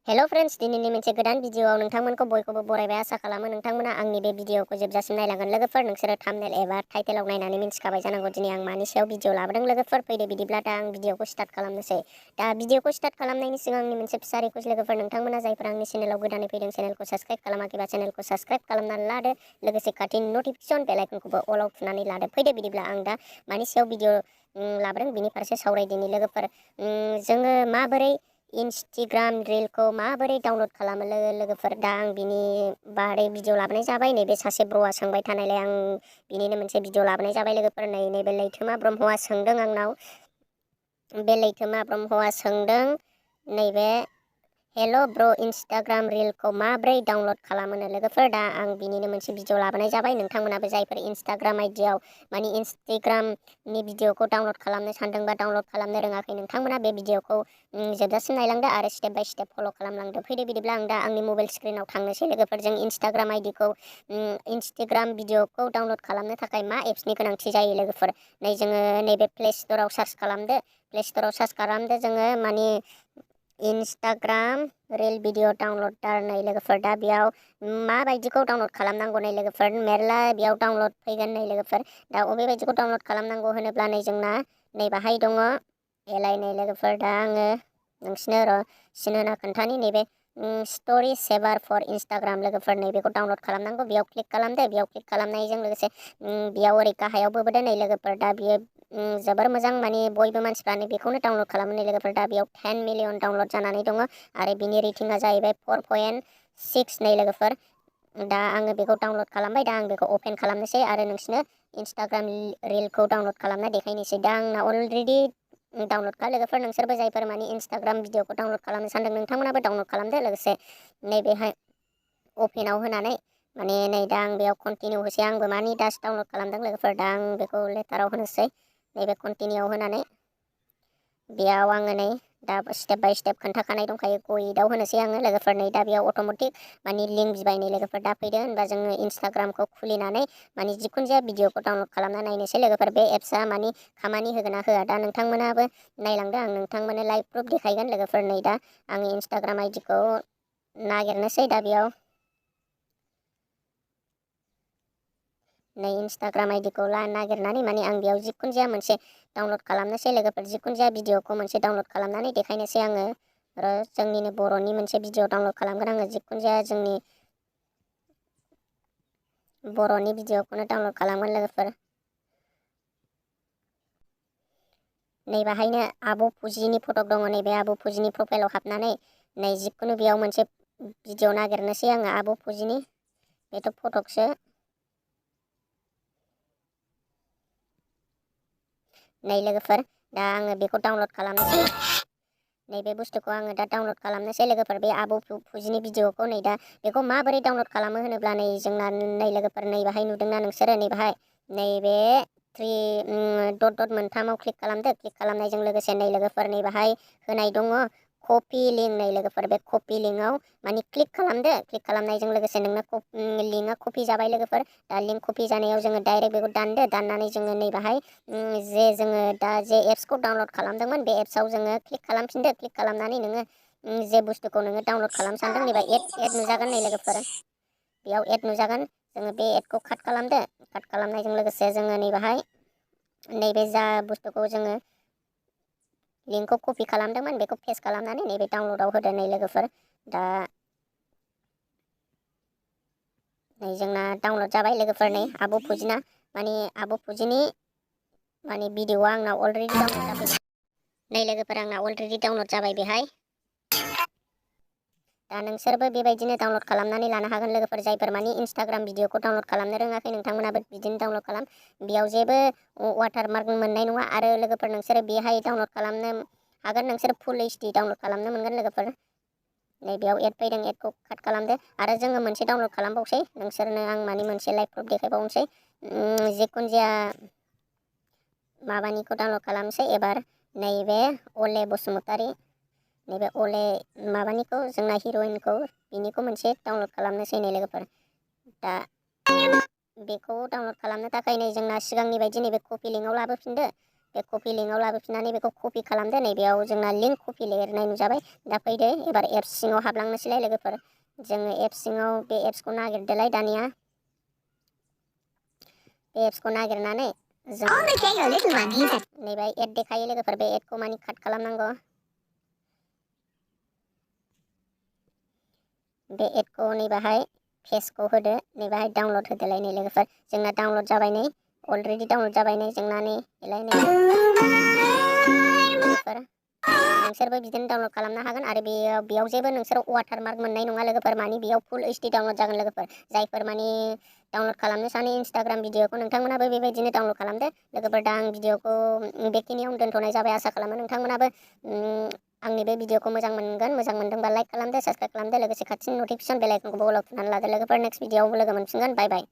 Hello friends, दिनैनि मोनसे गोदान भिडिअआव नोंथांमोनखौ बयखौबो बरायबाय। आसा खालामो नोंथांमोना आंनि बे भिडिअखौ जोबजासिम नायलांगोन। लोगोफोर, नोंसोरो थाम्बनेल एबा टाइटेलाव नायनानै मिन्थिखाबाय जानांगौ दिनै आं मानि सायाव भिडिअ लाबोदों। लोगोफोर, फैदो बिदिब्ला दा आं भिडिअखौ स्टार्ट खालामनोसै। दा भिडिअखौ स्टार्ट खालामनायनि सिगां आंनि मोनसे फिसा रिक्वेस्ट लोगोफोर, नोंथांमोना जायफोर आंनि चेनेलाव गोदानै फैदों चेनेलखौ साबस्क्राइब खालामाखैबा चेनेलखौ साबस्क्राइब खालामनानै लादो। लोगोसे खाथिनि नटिफिकेसन बेल आइकनखौबो अलाव थुनानै लादो। फैदो बिदिब्ला आं दा मानि सायाव भिडिअ लाबोदों बिनि फारसे सावरायदिनि। लोगोफोर, जोङो माबोरै इन्स्टाग्राम रिलखौ माबोरै डाउनलड खालामो लोगोफोर, दा आं बिनि बारै भिडिअ लाबोनाय जाबाय। नैबे सासे ब्र'आ सोंबाय थानायलाय आं बिनिनो मोनसे भिडिअ लाबोनाय जाबाय। लोगोफोर, नैबे लैथोमा ब्रह्मआ सोंदों आंनाव। बे लैथोमा ब्रह्मआ सोंदों नैबे हेल' ब्र' इन्स्टाग्राम रिलखौ माब्रै डाउनलड खालामोनो। लोगोफोर, दा आं बिनिनो मोनसे भिडिअ लाबोनाय जाबाय। नोंथांमोनाबो जायफोर इन्स्टाग्राम आइडियाव इन्स्टाग्रामनि भिडिअखौ डाउनलड खालामनो सानदोंबा डाउनलड खालामनो रोङाखै, नोंथांमोना बे भिडिअखौ जोबजासिम नायलांदो आरो स्टेप बाय स्टेप फल' खालामलांदो। फैदो बिदिब्ला आं दा आंनि मबाइल स्क्रिनाव थांनोसै। लोगोफोर, जों इन्स्टाग्राम भिडिअखौ डाउनलड खालामनो थाखाय मा एप्सनि गोनांथि जायो लोगोफोर, जोङो नैबे प्ले स्ट'राव सार्च खालामदो। प्ले स्ट'राव सार्च खालामदो जोङो मानि इन्स्टाग्राम रिल भिडिअ डाउनलडार। नै लोगोफोर, दा बेयाव माबायदिखौ डाउनलड खालामनांगौ नै लोगोफोर, मेरला बेयाव डाउनलड फैगोन नै लोगोफोर। दा अबे बायदिखौ डाउनलड खालामनांगौ होनोब्ला नै जोंना नै बाहाय दङ एलाइ। नै लोगोफोर, दा आङो नोंसिनो सिनहोना खोन्थानि नैबे स्ट'रि सेभार फर इन्स्टाग्राम। लोगोफोर, नैबेखौ डाउनलड खालामनांगौ। बेयाव क्लिक खालामदो। बेयाव क्लिक खालामनायजों लोगोसे बेयाव ओरै गाहायाव बोबोदो नै लोगोफोर। दा बियो जोबोर मोजां, माने बयबो मानसिफ्रानो बेखौनो डाउनलड खालामो नै लोगोफोर। दा बेयाव 10 मिलियन डाउनलड जानानै दङ आरो बिनि रेटिंआ जाहैबाय 4.6 नै लोगोफोर। दा आङो बेखौ डाउनलड खालामबाय। दा आं बेखौ अपेन खालामनोसै आरो नोंसिनो इन्स्टाग्राम रिलखौ डाउनलड खालामना देखायनोसै। दा आंना अलरेडि डाउनलडखा लोगोफोर। नोंसोरबो जायफोर मानि इन्स्टाग्राम भिडिअखौ डाउनलड खालामनो सानदों नोंथांमोनाबो डाउनलड खालामदो। लोगोसे नैबेहाय अपेनाव होनानै माने नै दा आं बेयाव कन्टिनिउ होसै। आंबो मानि दासो डाउनलड खालामदों लोगोफोर। दा आं बेखौ लेटाराव होनोसै। नैबे कन्टिनिउआव होनानै बेयाव आङो नै दा स्टेप बाय स्टेप खोन्थाखानाय दंखायो। गइडआव होनोसै आङो लोगोफोर। नै दा बेयाव अट'मेटिक मानि लिंक बिबाय नै लोगोफोर। दा फैदो होनबा जोङो इन्स्टाग्रामखौ खुलिनानै मानि जिखुनु जाया भिडिअखौ डाउनलड खालामना नायनोसै लोगोफोर। बे एप्सआ मानि खामानि होगोन ना होआ दा नोंथांमोनाबो नायलांदो। आं नोंथांमोननो लाइभ प्रुफ देखायगोन लोगोफोर। नै दा आंनि इन्स्टाग्राम आइडिखौ नागिरनोसै। दा बेयाव नै इन्स्टाग्राम आइडिखौ नागिरनानै माने आं बेयाव जिखुनु जाया मोनसे डाउनलड खालामनोसै लोगोफोर। जिखुनु जाया भिडिअखौ मोनसे डाउनलड खालामनानै देखायनोसै आङो। आरो जोंनिनो बर'नि मोनसे भिडिअ डाउनलड खालामगोन आङो। जिखुनु जाया जोंनि बर'नि भिडिअखौनो डाउनलड खालामगोन लोगोफोर। नै बाहायनो आब' फुजिनि फटक दङ। नैबे आब' फुजिनि प्रफाइलाव हाबनानै नै जिखुनु बेयाव मोनसे भिडिअ नागिरनोसै आङो आब' फुजिनि। बेथ' फटकसो। नै लोगोफोर, दा आङो बेखौ डाउनलड खालामनोसै। नैबे बुस्थुखौ आङो दा डाउनलड खालामनोसै लोगोफोर। बे आब' फुजिनि भिडिअखौ नै दा बेखौ माबोरै डाउनलड खालामो होनोब्ला नै जोंना नै लोगोफोर नै बाहाय नुदोंना नोंसोरो नै बाहाय नैबे थ्रि डट डट मोनथामाव क्लिक खालामदो। क्लिक खालामनायजों लोगोसे नै लोगोफोर नै बाहाय होनाय दङ कपि लिंक। नै लोगोफोर, बे कपि लिंकआव मानि क्लिक खालामदो। क्लिक खालामनायजों लोगोसे नोंना लिंकआ कपि जाबाय लोगोफोर। दा लिंक कपि जानायाव जोङो डाइरेक्ट बेखौ दानदो। दाननानै जोङो नै बाहाय जे जोङो दा जे एप्सखौ डाउनलड खालामदोंमोन बे एप्सआव जोङो क्लिक खालामफिनदो। क्लिक खालामनानै नोङो जे बुस्थुखौ नोङो डाउनलड खालामनो सानदों नैबा एड नुजागोन नै लोगोफोर। बेयाव एड नुजागोन। जोङो बे एडखौ काट खालामदो। काट खालामनायजों लोगोसे जोङो नै बाहाय नैबे जा बुस्थुखौ जोङो लिंकखौ कपि खालामदोंमोन बेखौ पेस्ट खालामनानै नैबे डाउनलडआव होदो नै लोगोफोर। दा नै जोंना डाउनलड जाबाय लोगोफोर। नै आब' फुजिना माने आब' फुजिनि माने भिडिअआ आंना अलरेडि डाउनलड जाबाय। नै लोगोफोर, आंना अलरेडि डाउनलड जाबाय बेहाय। दा नोंसोरबो बेबायदिनो डाउनलड खालामनानै लानो हागोन लोगोफोर। जायफोर मानि इन्स्टाग्राम भिडिअखौ डाउनलड खालामनो रोङाखै नोंथांमोनाबो बिदिनो डाउनलड खालाम। बेयाव जेबो वाटारमार्क मोननाय नङा आरो लोगोफोर नोंसोरो बेहाय डाउनलड खालामनो हागोन। नोंसोर फुल एइचडि डाउनलड खालामनो मोनगोन लोगोफोर। नै बेयाव एड फैदों, एडखौ काट खालामदो आरो जोङो मोनसे डाउनलड खालामबावसै। नोंसोरनो आं मानि मोनसे लाइभ प्रुफ देखायबावनोसै। जिखुनु जाया माबानिखौ डाउनलड खालामसै एबार। नैबे अले बसुमतारी, नैबे अले माबानिखौ जोंना हिर'इनखौ बिनिखौ मोनसे डाउनलड खालामनोसै नै लोगोफोर। दा बेखौ डाउनलड खालामनो थाखाय नै जोंना सिगांनि बायदि नैबे कपि लिंकआव लाबोफिनदो। बे कपि लिंकआव लाबोफिननानै बेखौ कपि खालामदो। नैबेयाव जोंना लिंक कपि लिरनाय नुजाबाय। दा फैदो एबार एप्स सिङाव हाबलांनोसैलाय लोगोफोर। जोङो एप्स सिङाव बे एप्सखौ नागिरदोलाय दानिया। बे एप्सखौ नागिरनानै जों नैबे एड देखायो लोगोफोर। बे एडखौ मानि काट खालामनांगौ। बे एडखौ नैबाहाय पेजखौ होदो। नैबाहाय डाउनलड होदोलाय नै लोगोफोर। जोंना डाउनलड जाबाय नै। अलरेडि डाउनलड जाबाय नै जोंना नै लोगोफोर। नोंसोरबो बिदिनो डाउनलड खालामनो हागोन आरो बेयाव जेबो नोंसोर वाटारमार्क मोननाय नङा लोगोफोर। मानि बेयाव फुल ओइचडि डाउनलड जागोन लोगोफोर। जायफोर मानि डाउनलड खालामनो सानो इन्स्टाग्राम भिडिअखौ नोंथांमोनाबो बेबायदिनो डाउनलड खालामदो लोगोफोर। दा आं भिडिअखौ बेखिनियावनो दोनथ'नाय जाबाय। आसा खालामो नोंथांमोनाबो आंनि बे भिडिअखौ मोजां मोनगोन। मोजां मोनदोंबा लाइक खालामदो, साबस्क्राइब खालामदो, लोगोसे खाथिनि नटिफिकेसन बेल आइकनखौबो अल आव थुनानै लादो लोगोफोर। नेक्स्ट भिडिअआव लोगो मोनफिनगोन। बाय बाय।